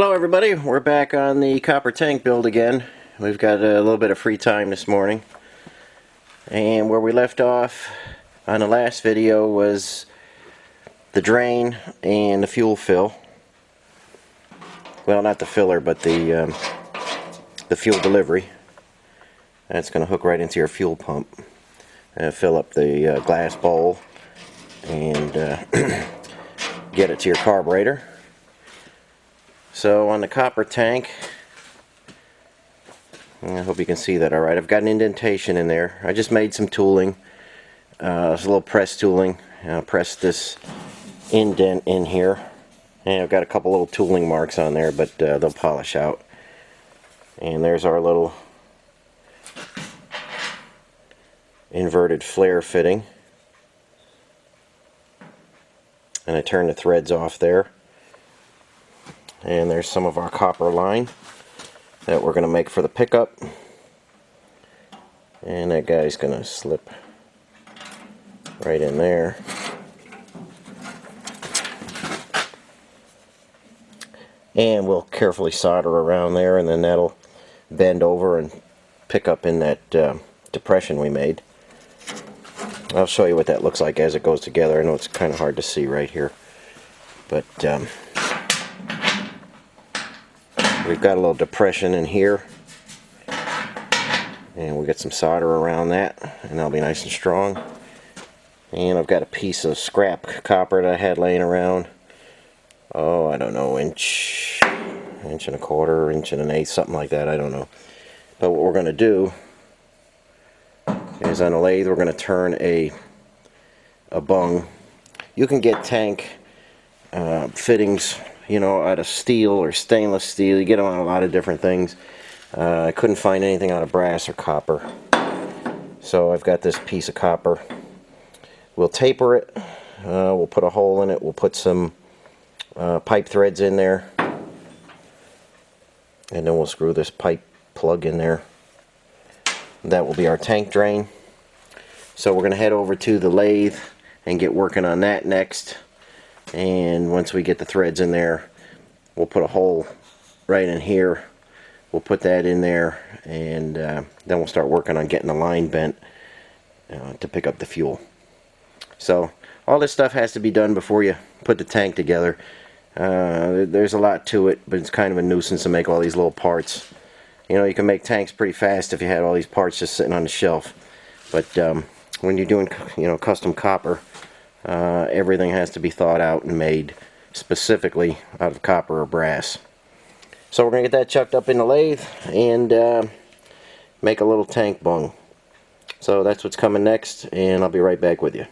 Hello everybody, we're back on the copper tank build again. We've got a little bit of free time this morning. And where we left off on the last video was the drain and the fuel fill. Well, not the filler, but the fuel delivery. That's going to hook right into your fuel pump. And fill up the glass bowl and get it to your carburetor. So on the copper tank, I hope you can see that alright, I've got an indentation in there. I just made some tooling. It's a little press tooling. I'll press this indent in here. And I've got a couple little tooling marks on there, but they'll polish out. And there's our little inverted flare fitting. And I turn the threads off there. And there's some of our copper line that we're going to make for the pickup. And that guy's going to slip right in there. And we'll carefully solder around there, and then that'll bend over and pick up in that depression we made. I'll show you what that looks like as it goes together. I know it's kind of hard to see right here, but we've got a little depression in here, and we'll get some solder around that, and that'll be nice and strong. And I've got a piece of scrap copper that I had laying around. Oh, I don't know, inch and a quarter, inch and an eighth, something like that, I don't know. But what we're going to do is on the lathe we're going to turn a bung. You can get tank fittings, you know, out of steel or stainless steel. You get them on a lot of different things. I couldn't find anything out of brass or copper. So I've got this piece of copper. We'll taper it. We'll put a hole in it. We'll put some pipe threads in there. And then we'll screw this pipe plug in there. That will be our tank drain. So we're going to head over to the lathe and get working on that next. And once we get the threads in there, we'll put a hole right in here. We'll put that in there, and then we'll start working on getting the line bent to pick up the fuel. So all this stuff has to be done before you put the tank together. There's a lot to it, but it's kind of a nuisance to make all these little parts. You know, you can make tanks pretty fast if you had all these parts just sitting on the shelf. But when you're doing, you know, custom copper, everything has to be thought out and made specifically out of copper or brass. So we're going to get that chucked up in the lathe and make a little tank bung. So that's what's coming next, and I'll be right back with you.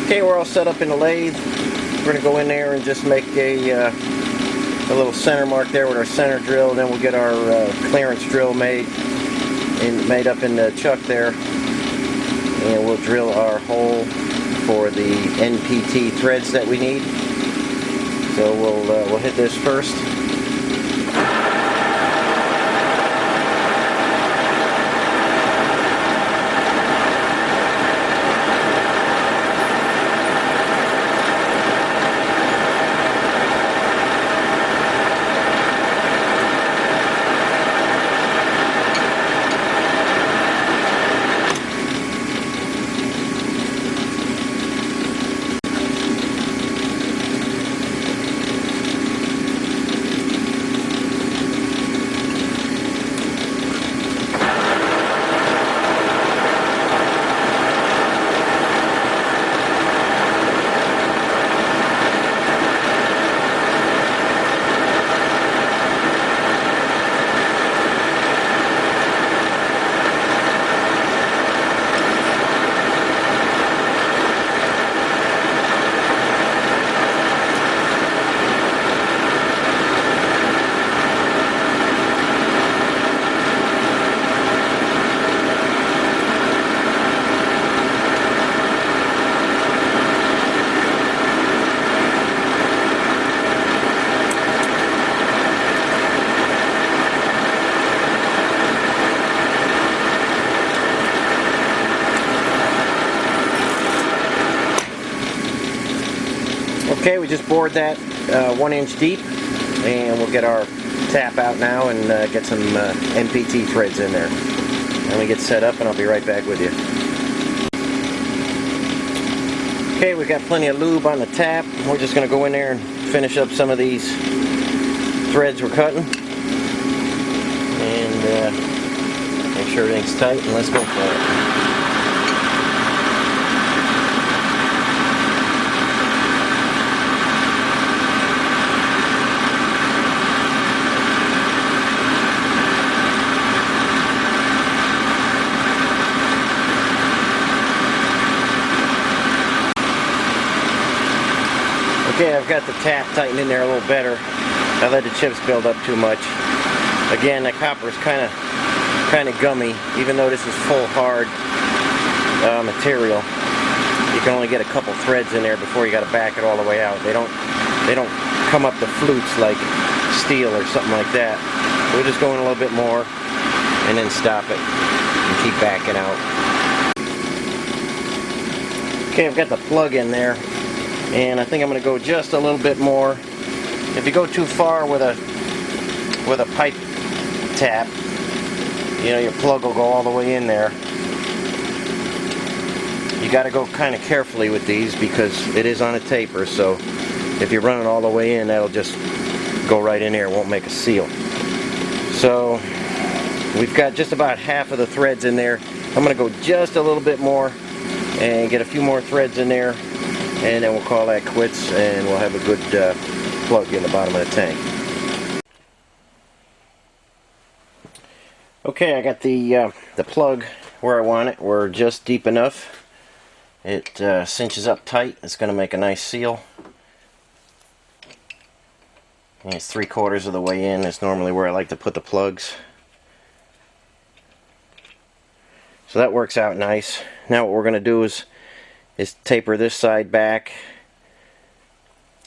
Okay, we're all set up in the lathe. We're going to go in there and just make a little center mark there with our center drill. Then we'll get our clearance drill made up in the chuck there. And we'll drill our hole for the NPT threads that we need. So we'll hit this first. Okay, we just bored that 1 inch deep, and we'll get our tap out now and get some NPT threads in there. Let me get set up and I'll be right back with you. Okay, we've got plenty of lube on the tap. We're just going to go in there and finish up some of these threads we're cutting. And make sure everything's tight, and let's go for it. Okay, I've got the tap tightened in there a little better. I let the chips build up too much. Again, the copper is kind of gummy, even though this is full hard material. You can only get a couple threads in there before you got to back it all the way out. They don't come up the flutes like steel or something like that. We're just going a little bit more and then stop it and keep backing out. Okay, I've got the plug in there. And I think I'm going to go just a little bit more. If you go too far with a pipe tap, you know, your plug will go all the way in there. You got to go kind of carefully with these because it is on a taper, so if you're running all the way in, that'll just go right in there. It won't make a seal. So we've got just about half of the threads in there. I'm going to go just a little bit more and get a few more threads in there. And then we'll call that quits, and we'll have a good plug in the bottom of the tank. Okay, I got the plug where I want it. We're just deep enough. It cinches up tight. It's going to make a nice seal. And it's 3/4 of the way in. That's normally where I like to put the plugs. So that works out nice. Now what we're going to do is taper this side back.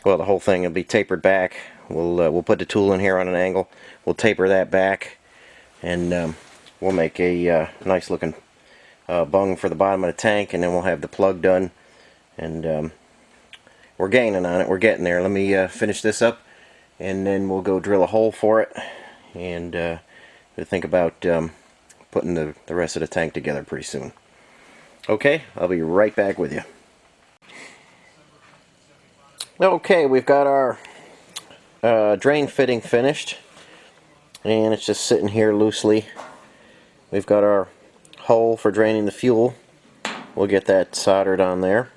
Well, the whole thing will be tapered back. We'll put the tool in here on an angle. We'll taper that back, and we'll make a nice looking bung for the bottom of the tank, and then we'll have the plug done. And we're gaining on it. We're getting there. Let me finish this up, and then we'll go drill a hole for it, and we'll think about putting the rest of the tank together pretty soon. Okay, I'll be right back with you. Okay, we've got our drain fitting finished, and it's just sitting here loosely. We've got our hole for draining the fuel. We'll get that soldered on there.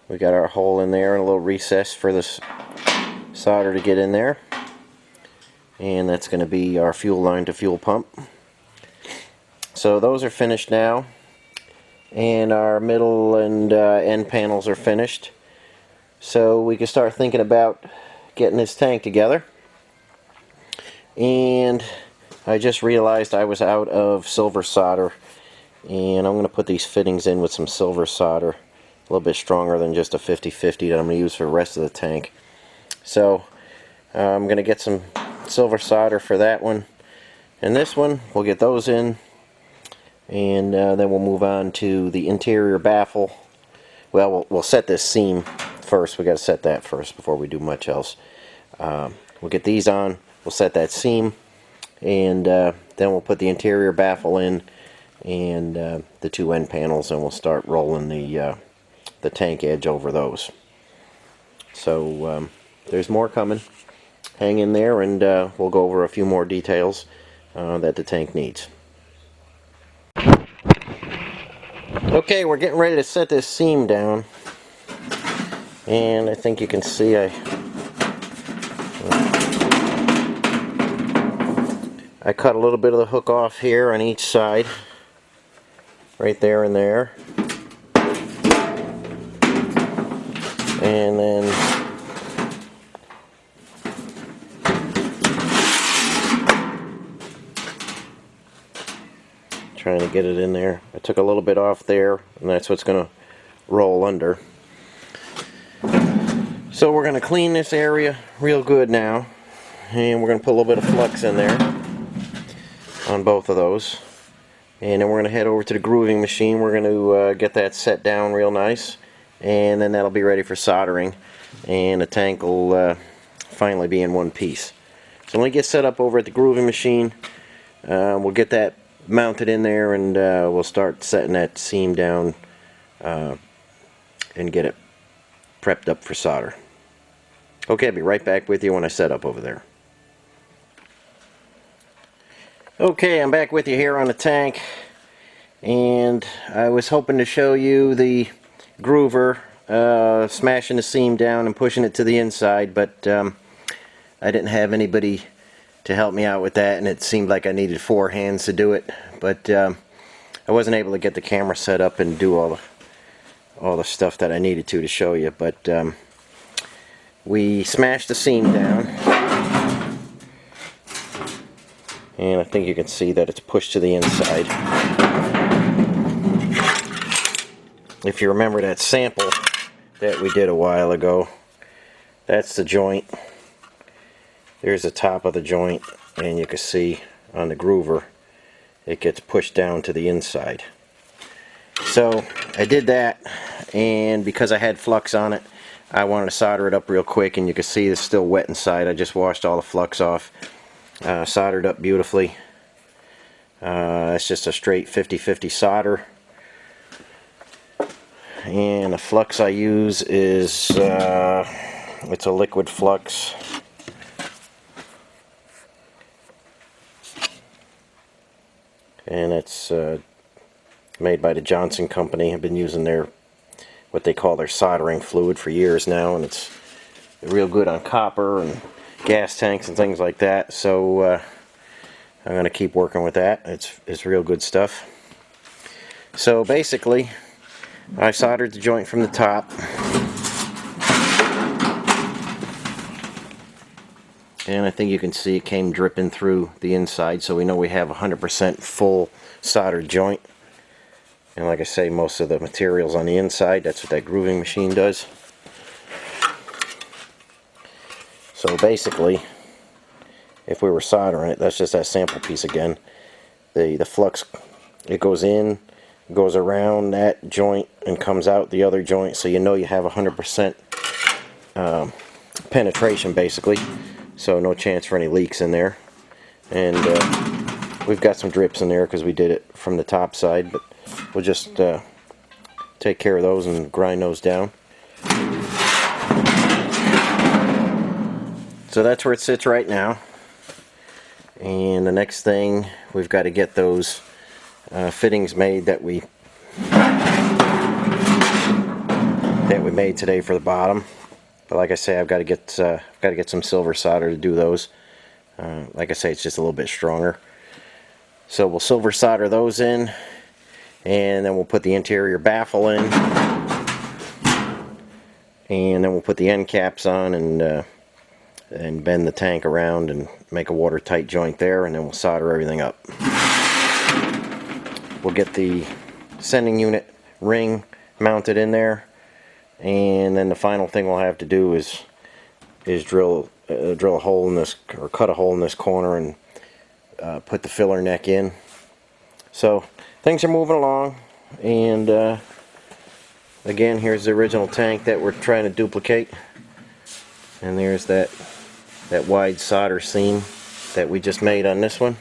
We got our hole in there and a little recess for this solder to get in there, and that's going to be our fuel line to fuel pump. So those are finished now, and our middle and end panels are finished. So we can start thinking about getting this tank together. And I just realized I was out of silver solder, and I'm going to put these fittings in with some silver solder, a little bit stronger than just a 50/50 that I'm going to use for the rest of the tank. So I'm going to get some silver solder for that one, and this one we'll get those in. And then we'll move on to the interior baffle. Well, we'll set this seam first. We got to set that first before we do much else. We'll get these on. We'll set that seam, and then we'll put the interior baffle in, and the two end panels, and we'll start rolling the tank edge over those. So there's more coming. Hang in there, and we'll go over a few more details that the tank needs. Okay, we're getting ready to set this seam down, and I think you can see I cut a little bit of the hook off here on each side, right there and there, and then trying to get it in there. I took a little bit off there, and that's what's going to roll under. So we're going to clean this area real good now, and we're going to put a little bit of flux in there on both of those, and then we're going to head over to the grooving machine. We're going to get that set down real nice, and then that'll be ready for soldering, and the tank will finally be in one piece. So when we get set up over at the grooving machine, we'll get that mounted in there, and we'll start setting that seam down and get it prepped up for solder. Okay, I'll be right back with you when I set up over there. Okay, I'm back with you here on the tank, and I was hoping to show you the groover smashing the seam down and pushing it to the inside, but I didn't have anybody to help me out with that, and it seemed like I needed 4 hands to do it, but I wasn't able to get the camera set up and do all the stuff that I needed to show you. But we smashed the seam down, and I think you can see that it's pushed to the inside. If you remember that sample that we did a while ago, that's the joint. There's the top of the joint, and you can see on the groover it gets pushed down to the inside. So I did that, and because I had flux on it, I wanted to solder it up real quick, and you can see it's still wet inside. I just washed all the flux off, soldered up beautifully. It's just a straight 50-50 solder, and the flux I use is it's a liquid flux. And it's made by the Johnson Company. I've been using their, what they call their soldering fluid for years now, and it's real good on copper and gas tanks and things like that. So I'm going to keep working with that. It's real good stuff. So basically, I soldered the joint from the top, and I think you can see it came dripping through the inside, so we know we have 100% full soldered joint. And like I say, most of the material's on the inside. That's what that grooving machine does. So basically, if we were soldering it, that's just that sample piece again. The flux, it goes in, goes around that joint, and comes out the other joint, so you know you have 100% penetration basically. So no chance for any leaks in there. And we've got some drips in there because we did it from the top side, but we'll just take care of those and grind those down. So that's where it sits right now. And the next thing, we've got to get those fittings made that we made today for the bottom. But like I say, I've got to get some silver solder to do those. Like I say, it's just a little bit stronger. So we'll silver solder those in, and then we'll put the interior baffle in, and then we'll put the end caps on and bend the tank around and make a watertight joint there, and then we'll solder everything up. We'll get the sending unit ring mounted in there, and then the final thing we'll have to do is drill a hole in this, or cut a hole in this corner, and put the filler neck in. So things are moving along, and again, here's the original tank that we're trying to duplicate, and there's that wide solder seam that we just made on this one.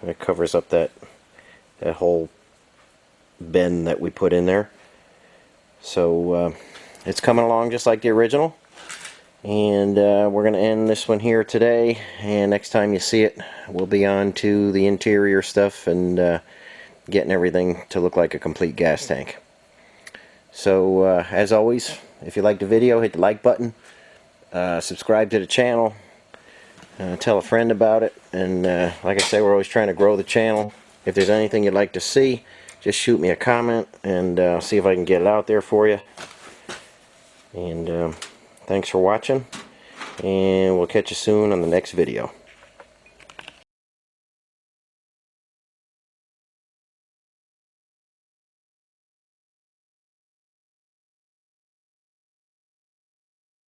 It covers up that whole bend that we put in there. So it's coming along just like the original, and we're going to end this one here today, and next time you see it, we'll be on to the interior stuff and getting everything to look like a complete gas tank. So as always, if you liked the video, hit the like button, subscribe to the channel, tell a friend about it, and like I say, we're always trying to grow the channel. If there's anything you'd like to see, just shoot me a comment, and I'll see if I can get it out there for you. And thanks for watching, and we'll catch you soon on the next video.